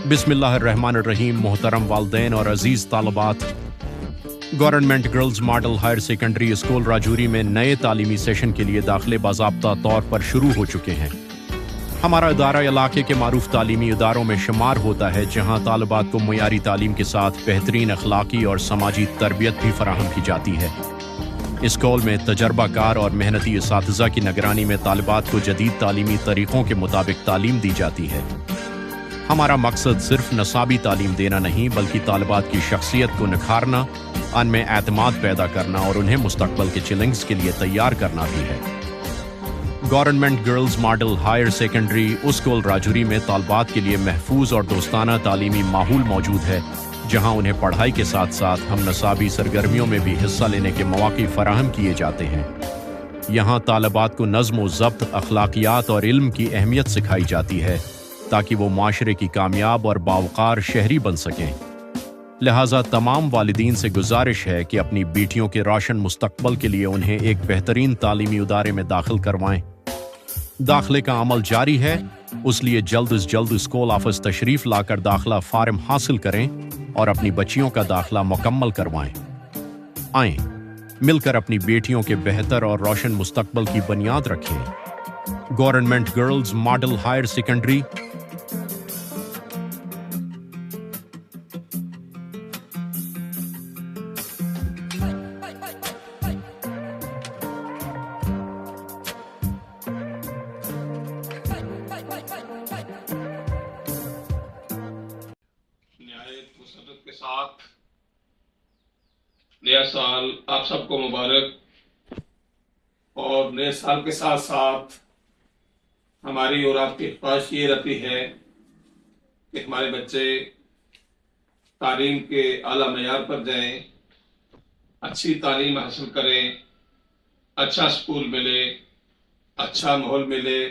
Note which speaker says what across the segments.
Speaker 1: बिस्मिल्लाहिर्रहमानिर्रहीम। मोहतरम वालदैन और अजीज़ तालबात, government girls model higher secondary school Rajouri में नए तालीमी सेशन के लिए दाखिले बाज़ाब्ता तौर पर शुरू हो चुके हैं। हमारा इदारा इलाके के मारूफ तालीमी इदारों में शुमार होता है जहाँ तालबात को मुयारी तालीम के साथ बेहतरीन अखलाकी और समाजी तरबियत भी फराहम की जाती है। इस स्कूल में तजर्बाकार और मेहनती इसातिज़ा की निगरानी में तालिबात को जदीद तालीमी तरीक़ों के मुताबिक तालीम दी जाती है। हमारा मकसद सिर्फ नसाबी तालीम देना नहीं बल्कि तालिबात की शख्सियत को निखारना, उनमें एतमाद पैदा करना और उन्हें मुस्तकबल के चैलेंज के लिए तैयार करना भी है। Government girls model higher secondary school Rajouri में तालिबात के लिए महफूज और दोस्ताना तालीमी माहौल मौजूद है, जहाँ उन्हें पढ़ाई के साथ साथ हम नसाबी सरगर्मियों में भी हिस्सा लेने के मौके फराहम किए जाते हैं। यहाँ तालिबात को नज़्म व ज़ब्त, अखलाकियात और इल्म की अहमियत सिखाई जाती है ताकि वो माशरे की कामयाब और बावकार शहरी बन सकें। लिहाजा तमाम वालिदीन से गुजारिश है कि अपनी बेटियों के रोशन मुस्तकबल के लिए उन्हें एक बेहतरीन तालीमी इदारे में दाखिल करवाएं। दाखिले का अमल जारी है, इसलिए जल्द से जल्द स्कूल ऑफिस तशरीफ़ लाकर दाखिला फार्म हासिल करें और अपनी बच्चियों का दाखिला मुकम्मल करवाएं। आएं, मिलकर अपनी बेटियों के बेहतर और रोशन मुस्तकबल की बुनियाद रखें। Government girls model higher secondary
Speaker 2: मुसरत के साथ नया साल आप सबको मुबारक। और नए साल के साथ साथ हमारी और आपकी ख्वाहिश ये रहती है कि हमारे बच्चे तालीम के आला मयार पर जाएं, अच्छी तालीम हासिल करें, अच्छा स्कूल मिले, अच्छा माहौल मिले,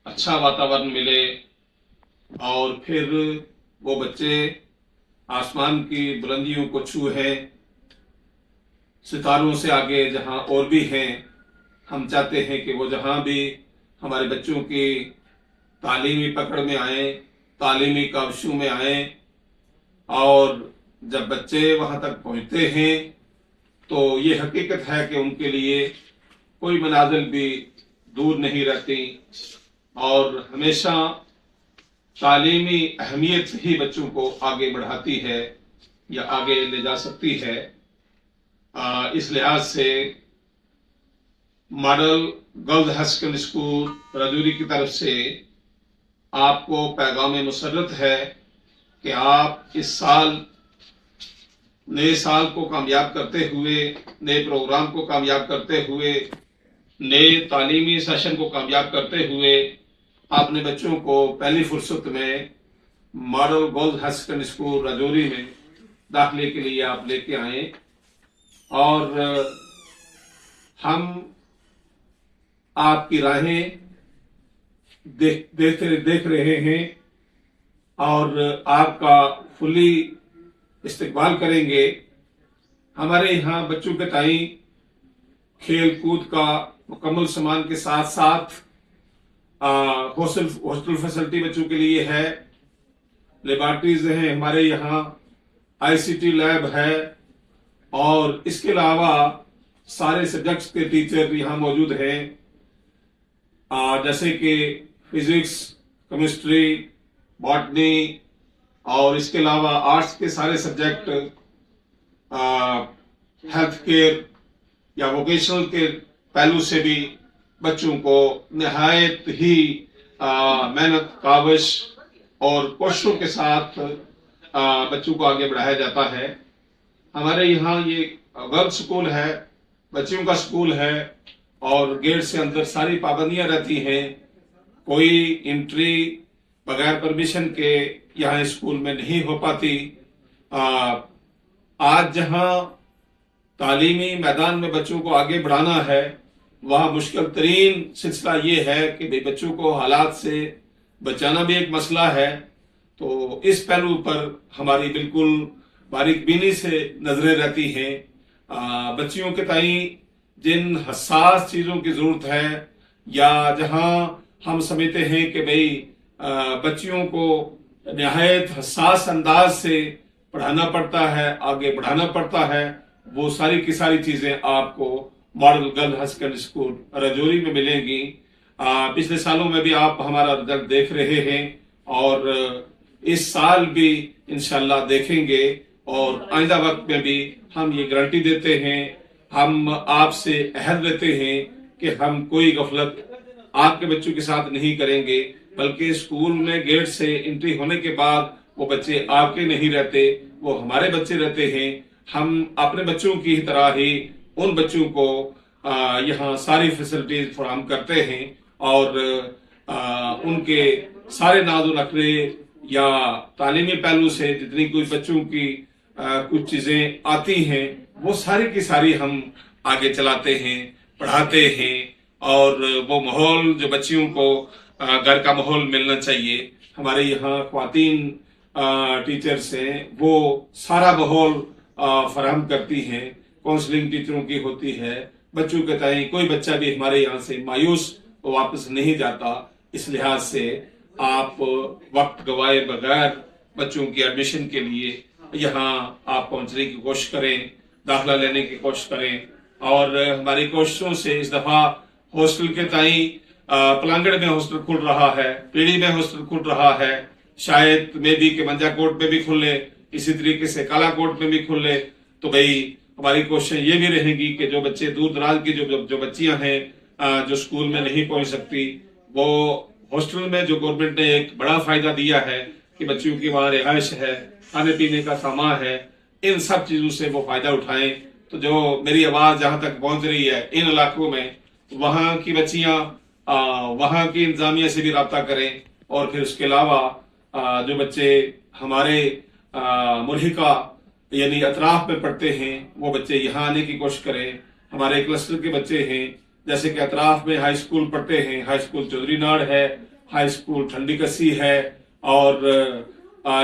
Speaker 2: अच्छा वातावरण मिले और फिर वो बच्चे आसमान की बुलंदियों को छूएं, सितारों से आगे जहां और भी हैं। हम चाहते हैं कि वो जहां भी हमारे बच्चों की तालीमी पकड़ में आए, तालीमी काविशों में आए, और जब बच्चे वहां तक पहुंचते हैं तो ये हकीकत है कि उनके लिए कोई मनाजिल भी दूर नहीं रहती और हमेशा तालीमी अहमियत ही बच्चों को आगे बढ़ाती है या आगे ले जा सकती है। इस लिहाज से model girls higher secondary school Rajouri की तरफ से आपको पैगाम मुसर्रत है कि आप इस साल नए साल को कामयाब करते हुए, नए प्रोग्राम को कामयाब करते हुए, नए तालीमी सेशन को कामयाब करते हुए अपने बच्चों को पहली फुर्सत में model girls higher secondary school Rajouri में दाखिले के लिए आप लेके आए। और हम आपकी राहें देख रहे हैं और आपका फुली इस्तकबाल करेंगे। हमारे यहाँ बच्चों के ताई खेल कूद का मुकम्मल सामान के साथ साथ हॉस्टल फैसिलिटी बच्चों के लिए है, लेबॉर्ट्रीज हैं हमारे यहाँ, आईसीटी लैब है और इसके अलावा सारे सब्जेक्ट्स के टीचर यहाँ मौजूद हैं, जैसे कि फिजिक्स, केमिस्ट्री, बॉटनी और इसके अलावा आर्ट्स के सारे सब्जेक्ट, हेल्थ केयर या वोकेशनल के पहलू से भी बच्चों को निहायत ही मेहनत, काविश और कोशिशों के साथ बच्चों को आगे बढ़ाया जाता है। हमारे यहाँ ये गर्ल्स स्कूल है, बच्चियों का स्कूल है और गेट से अंदर सारी पाबंदियां रहती हैं। कोई एंट्री बगैर परमिशन के यहाँ स्कूल में नहीं हो पाती। आज जहाँ तालीमी मैदान में बच्चों को आगे बढ़ाना है, वहाँ मुश्किल तरीन सिलसिला ये है कि भाई बच्चों को हालात से बचाना भी एक मसला है। तो इस पहलू पर हमारी बिल्कुल बारीक बीनी से नजरें रहती हैं। बच्चियों के ताई जिन हसास चीजों की जरूरत है या जहां हम समझते हैं कि भाई बच्चियों को नहायत हसास अंदाज से पढ़ाना पड़ता है, आगे बढ़ाना पड़ता है, वो सारी की सारी चीजें आपको model girl high secondary school Rajouri में मिलेंगी। पिछले सालों में भी आप हमारा रिजल्ट देख रहे हैं और इस साल भी इंशाल्लाह देखेंगे और आइंदा वक्त में भी हम ये गारंटी देते हैं, हम आपसे अहद लेते हैं कि हम कोई गफलत आपके बच्चों के साथ नहीं करेंगे, बल्कि स्कूल में गेट से एंट्री होने के बाद वो बच्चे आपके नहीं रहते, वो हमारे बच्चे रहते हैं। हम अपने बच्चों की तरह ही उन बच्चों को यहाँ सारी फैसिलिटीज फराहम करते हैं और उनके सारे नाज़ो नखरे या तालीमी पहलू से जितनी कोई बच्चों की कुछ चीजें आती हैं वो सारी की सारी हम आगे चलाते हैं, पढ़ाते हैं और वो माहौल जो बच्चियों को घर का माहौल मिलना चाहिए, हमारे यहाँ ख्वातीन टीचर्स हैं वो सारा माहौल फराहम करती हैं, काउंसलिंग टीचरों की होती है, बच्चों के ताई कोई बच्चा भी हमारे यहाँ से मायूस वापस नहीं जाता। इस लिहाज से आप वक्त गवाए बगैर बच्चों की एडमिशन के लिए यहाँ आप पहुंचने की कोशिश करें, दाखिला लेने की कोशिश करें और हमारी कोशिशों से इस दफा हॉस्टल के ताई पलांगड़ में हॉस्टल खुल रहा है, पीड़ी में हॉस्टल खुल रहा है, शायद मे बी के मंजाकोट में भी खुले, इसी तरीके से कालाकोट में भी खुले। तो भाई हमारी कोशिश ये भी रहेगी कि जो बच्चे दूर दराज की जो बच्चियां हैं जो स्कूल में नहीं पहुंच सकती, वो हॉस्टल में जो गवर्नमेंट ने एक बड़ा फायदा दिया है कि बच्चियों की वहां रिहाइश है, खाने पीने का सामान है, इन सब चीजों से वो फायदा उठाएं। तो जो मेरी आवाज जहां तक पहुंच रही है इन इलाकों में, वहां की बच्चियां वहां की इंतजामिया से भी रब्ता करें और फिर उसके अलावा जो बच्चे हमारे मुल्हिका यानी अतराफ में पढ़ते हैं वो बच्चे यहाँ आने की कोशिश करें। हमारे क्लस्टर के बच्चे हैं जैसे कि अतराफ में हाई स्कूल पढ़ते हैं, हाई स्कूल चौधरी नाड़ है, हाई स्कूल ठंडी कस्सी है और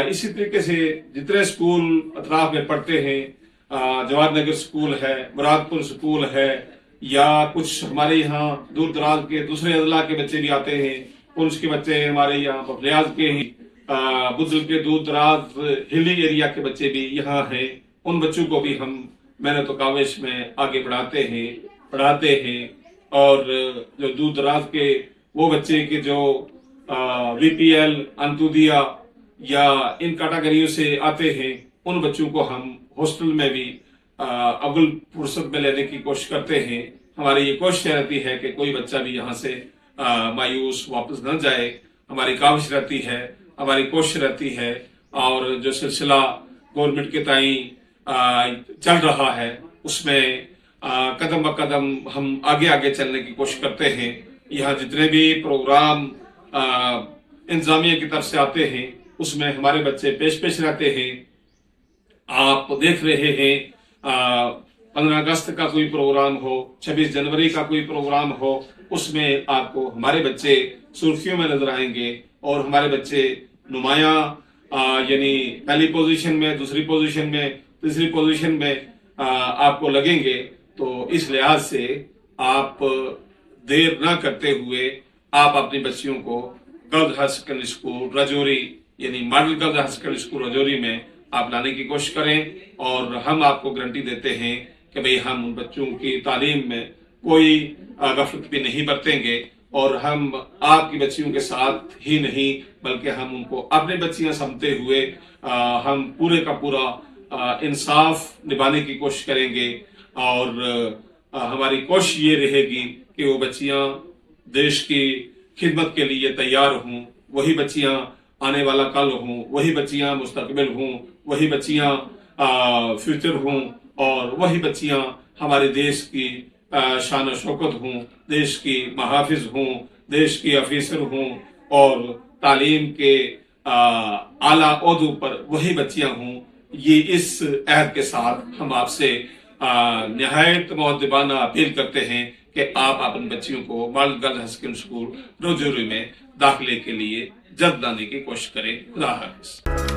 Speaker 2: इसी तरीके से जितने स्कूल अतराफ में पढ़ते हैं, जवाहर नगर स्कूल है, मुरादपुर स्कूल है, या कुछ हमारे यहाँ दूर दराज के दूसरे अजला के बच्चे भी आते हैं, पुंछ के बच्चे हमारे यहाँ बफलियाज के ही, बुजुल के दूर दराज हिली एरिया के बच्चे भी यहाँ हैं। उन बच्चों को भी हम मेहनत व काविश में आगे बढ़ाते हैं, पढ़ाते हैं और जो दूर दराज के वो बच्चे के जो VPL, अंतुदिया या इन कैटेगरियों से आते हैं, उन बच्चों को हम हॉस्टल में भी अव्वल फुर्सत में लेने की कोशिश करते हैं। हमारी ये कोशिश रहती है कि कोई बच्चा भी यहाँ से मायूस वापस न जाए, हमारी काविश रहती है, हमारी कोशिश रहती है और जो सिलसिला गवर्नमेंट के ताई चल रहा है उसमें कदम ब कदम हम आगे आगे चलने की कोशिश करते हैं। यहाँ जितने भी प्रोग्राम इंतजामिया की तरफ से आते हैं उसमें हमारे बच्चे पेश रहते हैं। आप देख रहे हैं 15 अगस्त का कोई प्रोग्राम हो, 26 जनवरी का कोई प्रोग्राम हो, उसमें आपको हमारे बच्चे सुर्खियों में नजर आएंगे और हमारे बच्चे नुमाया यानी पहली पोजीशन में, दूसरी पोजीशन में, तीसरी पोजीशन में आपको लगेंगे। तो इस लिहाज से आप देर ना करते हुए आप अपनी बच्चियों को girls high secondary school Rajouri यानी model girls high secondary school Rajouri में आप लाने की कोशिश करें और हम आपको गारंटी देते हैं कि भाई हम उन बच्चों की तालीम में कोई गफलत भी नहीं बरतेंगे और हम आपकी बच्चियों के साथ ही नहीं बल्कि हम उनको अपनी बच्चियां समझते हुए हम पूरे का पूरा इंसाफ निभाने की कोशिश करेंगे और हमारी कोशिश ये रहेगी कि वो बच्चियां देश की खिदमत के लिए तैयार हों, वही बच्चियां आने वाला कल हों, वही बच्चियां मुस्तकबिल हों, वही बच्चियां फ्यूचर हों और वही बच्चियां हमारे देश की शान और शौकत हों, देश की महाफिज हों, देश की अफीसर हों और तालीम के आला ओहदों पर वही बच्चियां हों। ये इस अहद के साथ हम आपसे निहायत मुअद्दिबाना अपील करते हैं कि आप अपनी बच्चियों को model girls high secondary school Rajouri में दाखिले के लिए जल्द लाने की कोशिश करें। खुदा हाफिज।